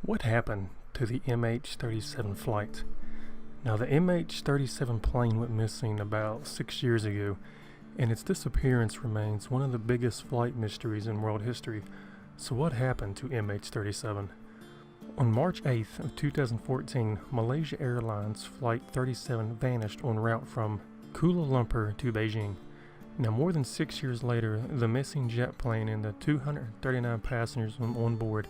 What happened to the MH370 flight? Now, the MH370 plane went missing about 6 years ago, and its disappearance remains one of the biggest flight mysteries in world history. So what happened to MH370? On March 8th of 2014, Malaysia Airlines Flight 37 vanished en route from Kuala Lumpur to Beijing. Now, more than 6 years later, the missing jet plane and the 239 passengers on board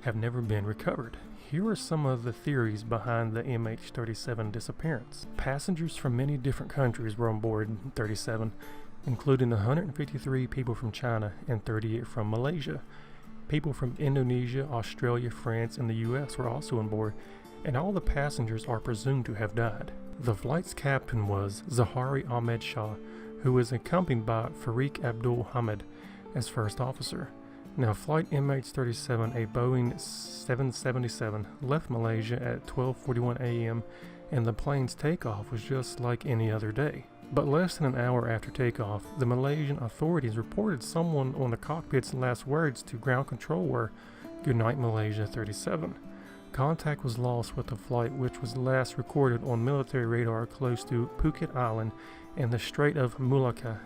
have never been recovered. Here are some of the theories behind the MH370 disappearance. Passengers from many different countries were on board 37, including 153 people from China and 38 from Malaysia. People from Indonesia, Australia, France, and the US were also on board, and all the passengers are presumed to have died. The flight's captain was Zahari Ahmed Shah, who was accompanied by Farik Abdul Hamid as first officer. Now, flight MH370, a Boeing 777, left Malaysia at 12:41 a.m. and the plane's takeoff was just like any other day. But less than an hour after takeoff, the Malaysian authorities reported someone on the cockpit's last words to ground control were, "Good night, Malaysia 37." Contact was lost with the flight, which was last recorded on military radar close to Phuket Island and the Strait of Malacca,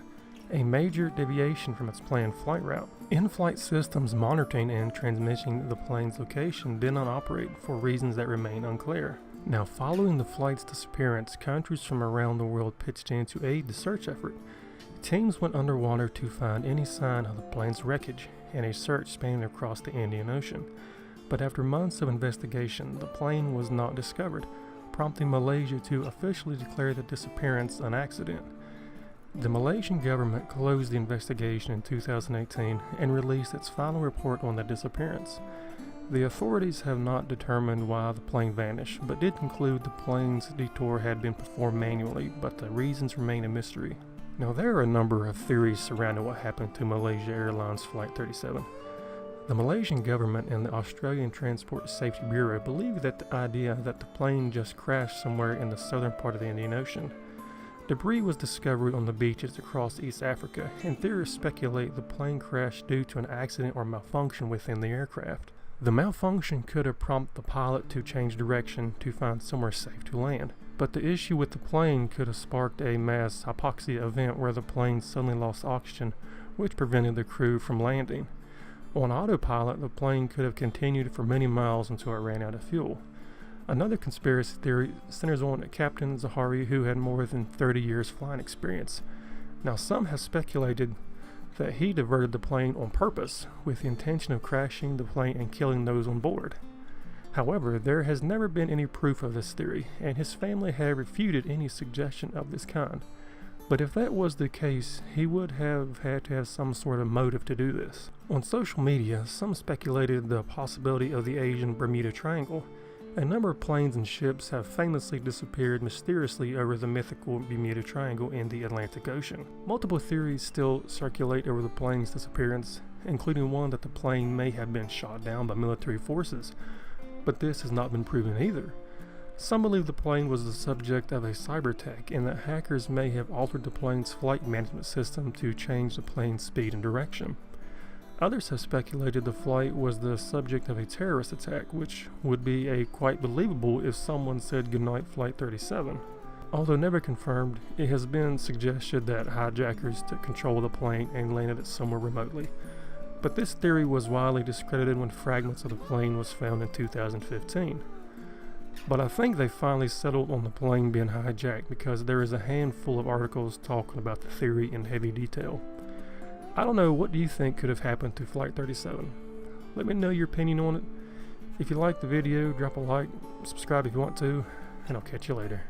a major deviation from its planned flight route. In-flight systems monitoring and transmitting the plane's location did not operate for reasons that remain unclear. Now, following the flight's disappearance, countries from around the world pitched in to aid the search effort. Teams went underwater to find any sign of the plane's wreckage, and a search spanning across the Indian Ocean. But after months of investigation, the plane was not discovered, prompting Malaysia to officially declare the disappearance an accident. The Malaysian government closed the investigation in 2018 and released its final report on the disappearance. The authorities have not determined why the plane vanished, but did conclude the plane's detour had been performed manually, but the reasons remain a mystery. Now, there are a number of theories surrounding what happened to Malaysia Airlines Flight 37. The Malaysian government and the Australian Transport Safety Bureau believe that the idea that the plane just crashed somewhere in the southern part of the Indian Ocean. Debris was discovered on the beaches across East Africa, and theorists speculate the plane crashed due to an accident or malfunction within the aircraft. The malfunction could have prompted the pilot to change direction to find somewhere safe to land. But the issue with the plane could have sparked a mass hypoxia event where the plane suddenly lost oxygen, which prevented the crew from landing. On autopilot, the plane could have continued for many miles until it ran out of fuel. Another conspiracy theory centers on Captain Zahari, who had more than 30 years flying experience. Now, some have speculated that he diverted the plane on purpose with the intention of crashing the plane and killing those on board. However, there has never been any proof of this theory, and his family have refuted any suggestion of this kind. But if that was the case, he would have had to have some sort of motive to do this. On social media, some speculated the possibility of the Asian Bermuda Triangle. A number of planes and ships have famously disappeared mysteriously over the mythical Bermuda Triangle in the Atlantic Ocean. Multiple theories still circulate over the plane's disappearance, including one that the plane may have been shot down by military forces, but this has not been proven either. Some believe the plane was the subject of a cyber attack and that hackers may have altered the plane's flight management system to change the plane's speed and direction. Others have speculated the flight was the subject of a terrorist attack, which would be quite believable if someone said goodnight Flight 37. Although never confirmed, it has been suggested that hijackers took control of the plane and landed it somewhere remotely. But this theory was widely discredited when fragments of the plane was found in 2015. But I think they finally settled on the plane being hijacked because there is a handful of articles talking about the theory in heavy detail. I don't know, what do you think could have happened to Flight 37? Let me know your opinion on it. If you liked the video, drop a like, subscribe if you want to, and I'll catch you later.